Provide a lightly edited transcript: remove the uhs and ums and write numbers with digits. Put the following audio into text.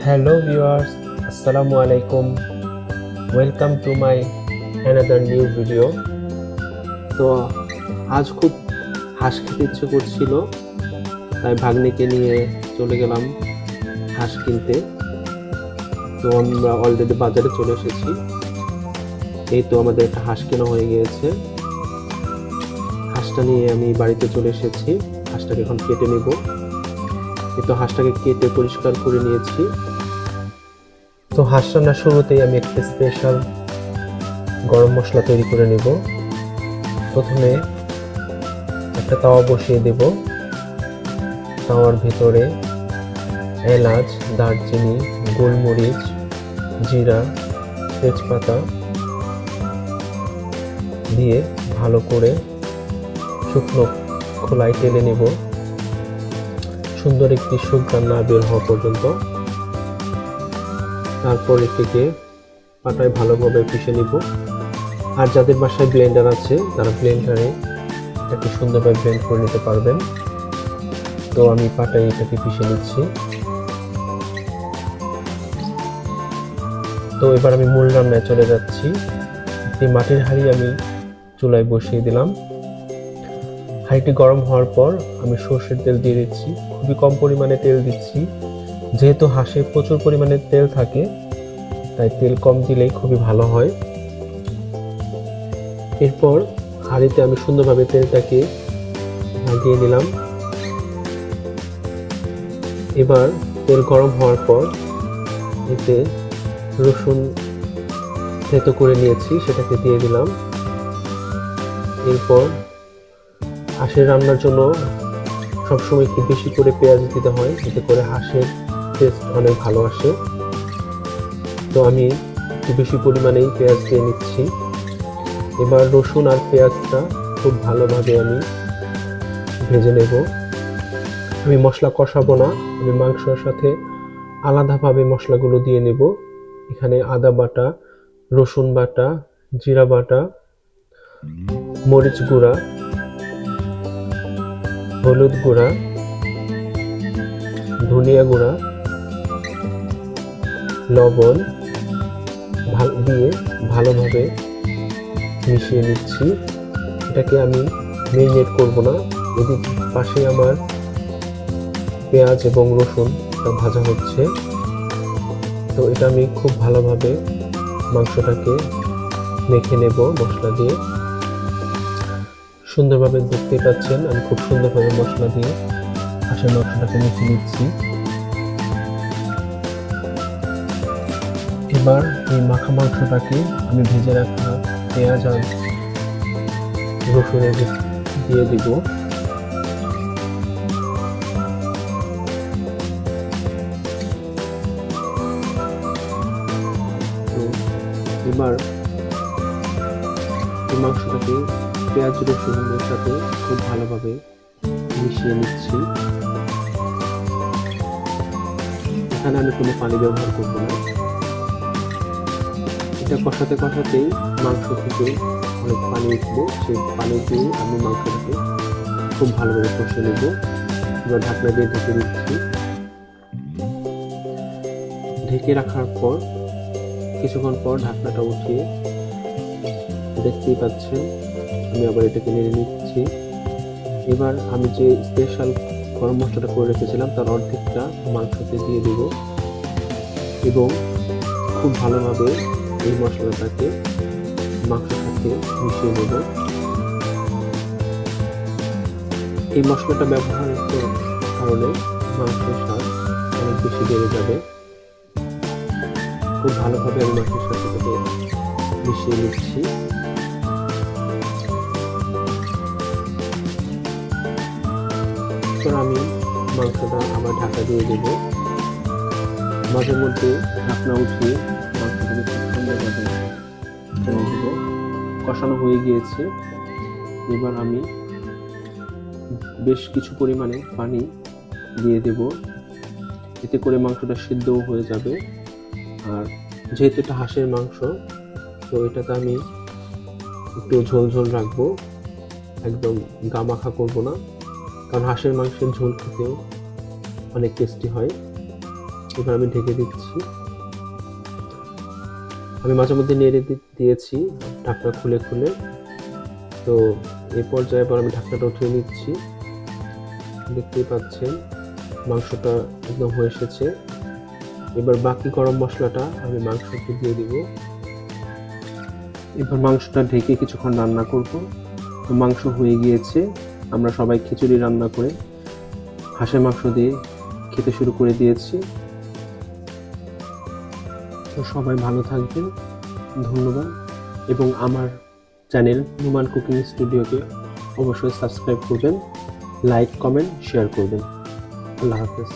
Hello viewers, Assalamu alaikum. Welcome to my another new video. তো আজ খুব হাঁস খেতে ইচ্ছে করছিল, তাই ভাগ্নিকে নিয়ে চলে গেলাম হাঁস কিনতে। তো আমরা অলরেডি বাজারে চলে এসেছি। এই তো আমাদের একটা হাঁস কেনা হয়ে গিয়েছে। হাঁসটা নিয়ে আমি বাড়িতে চলে এসেছি। হাঁসটাকে এখন কেটে নেব। এই তো হাঁসটাকে কেটে পরিষ্কার করে নিয়েছি। তো হাঁস রান্নার শুরুতেই আমি একটা স্পেশাল গরম মশলা তৈরি করে নেব। প্রথমে একটা তাওয়া বসিয়ে দেব। তাওয়ার ভিতরে এলাচ, দারচিনি, গোলমরিচ, জিরা, তেজপাতা দিয়ে ভালো করে শুকনো খোলায় টেলে নেব, সুন্দর একটি সুঘ্রাণ না বের হওয়া পর্যন্ত। তারপর এটিকে পাটায় ভালোভাবে পিষে নিব। আর যাদের বাসায় ব্লেন্ডার আছে তারা ব্লেন্ডারে এটাকে সুন্দরভাবে ব্লেন্ড করে নিতে পারবেন। তো আমি পাটায় এটাকে পিষে নিচ্ছি। তো এবার আমি মূল রান্নায় চলে যাচ্ছি। একটি মাটির হাঁড়ি আমি চুলায় বসিয়ে দিলাম। হাঁড়িটি গরম হওয়ার পর আমি সরষের তেল দিয়ে দিচ্ছি। খুবই কম পরিমাণে তেল দিচ্ছি, যেহেতু হাঁসে প্রচুর পরিমাণে তেল থাকে, তাই তেল কম দিলেই খুবই ভালো হয়। এরপর হাঁড়িতে আমি সুন্দরভাবে তেলটাকে লাগিয়ে নিলাম। এবার তেল গরম হওয়ার পর এতে রসুন থেতো করে নিয়েছি, সেটাকে দিয়ে দিলাম। এরপর হাঁসের রান্নার জন্য সবসময় একটু বেশি করে পেঁয়াজ দিতে হয়, এতে করে হাঁসের টেস্ট অনেক ভালো আসে। তো আমি একটু বেশি পরিমাণেই পেঁয়াজ দিয়ে নিচ্ছি। এবার রসুন আর পেঁয়াজটা খুব ভালোভাবে আমি ভেজে নেব। আমি মশলা কষাবো না, আমি মাংসের সাথে আলাদাভাবে মশলাগুলো দিয়ে নেব। এখানে আদা বাটা, রসুন বাটা, জিরা বাটা, মরিচ গুঁড়া, হলুদ গুঁড়া, ধনিয়া গুঁড়া, লবণ দিয়ে ভালোভাবে মিশিয়ে নিচ্ছি। এটাকে আমি মেরিনেট করব না, এদিক পাশে আমার পেঁয়াজ এবং রসুনটা ভাজা হচ্ছে। তো এটা আমি খুব ভালোভাবে মাংসটাকে মেখে নেব মশলা দিয়ে। সুন্দরভাবে দেখতেই পাচ্ছেন আমি খুব সুন্দরভাবে মশলা দিয়ে হাঁসের মাংসটাকে মেখে নিচ্ছি। এবার এই মাখা মাংসটাকে আমি ভেজে রাখা পেঁয়াজ আর রসুনের দিয়ে দিব। তো এবার এই মাংসটাকে পেঁয়াজ রসুনের সাথে খুব ভালোভাবে মিশিয়ে নিচ্ছি। এখানে আমি কোনো পানি ব্যবহার করব না। এটা কষাতে কষাতেই মাংস থেকে অনেক পানি উঠবে, সেই পানি দিয়ে আমি মাংসটাকে খুব ভালোভাবে কষিয়ে নেব। এবার ঢাকনা দিয়ে ঢেকে দিচ্ছি। ঢেকে রাখার পর কিছুক্ষণ পর ঢাকনাটা উঠিয়ে দেখতেই পাচ্ছেন আমি আবার এটাকে নেড়ে নিচ্ছি। এবার আমি যে স্পেশাল গরম মশলাটা করে রেখেছিলাম তার অর্ধেকটা মাংসতে দিয়ে দেব এবং খুব ভালোভাবে এই মশলাটাকে মাংসের সাথে মিশিয়ে নেব। এই মশলাটা ব্যবহারের কারণে মাংসের স্বাদ অনেক বেশি বেড়ে যাবে। খুব ভালোভাবে আমি মাংসের সাথে মিশিয়ে নিচ্ছি। আমি মাংসটা আবার ঢাকা দিয়ে দেব। মাঝে মধ্যে ঢাকনা উঠিয়ে মাংসটাকে খুব সুন্দরভাবে ছেড়ে দেব। কষানো হয়ে গিয়েছে। এবার আমি বেশ কিছু পরিমাণে পানি দিয়ে দেব, এতে করে মাংসটা সিদ্ধও হয়ে যাবে। আর যেহেতু এটা হাঁসের মাংস, তো এটাতে আমি একটু ঝোল ঝোল রাখবো, একদম গা মাখা করবো না, কারণ হাঁসের মাংসের ঝোল খেতেও অনেক টেস্টি হয়। এবার আমি ঢেকে দিচ্ছি। আমি মাঝে মধ্যে নেড়ে দিয়েছি ঢাকনা খুলে খুলে। তো এই পর্যায়ে এবার আমি ঢাকনাটা উঠিয়ে নিচ্ছি। দেখতেই পাচ্ছেন মাংসটা একদম হয়ে এসেছে। এবার বাকি গরম মশলাটা আমি মাংসতে দিয়ে দিব। এবার মাংসটা ঢেকে কিছুক্ষণ রান্না করব। তো মাংস হয়ে গিয়েছে। আমরা সবাই খিচুড়ি রান্না করে হাঁসের মাংস দিয়ে খেতে শুরু করে দিয়েছি। তো সবাই ভালো থাকবেন, ধন্যবাদ। এবং আমার চ্যানেল নুমান কুকিং স্টুডিওকে অবশ্যই সাবস্ক্রাইব করবেন, লাইক, কমেন্ট, শেয়ার করবেন। আল্লাহ হাফেজ।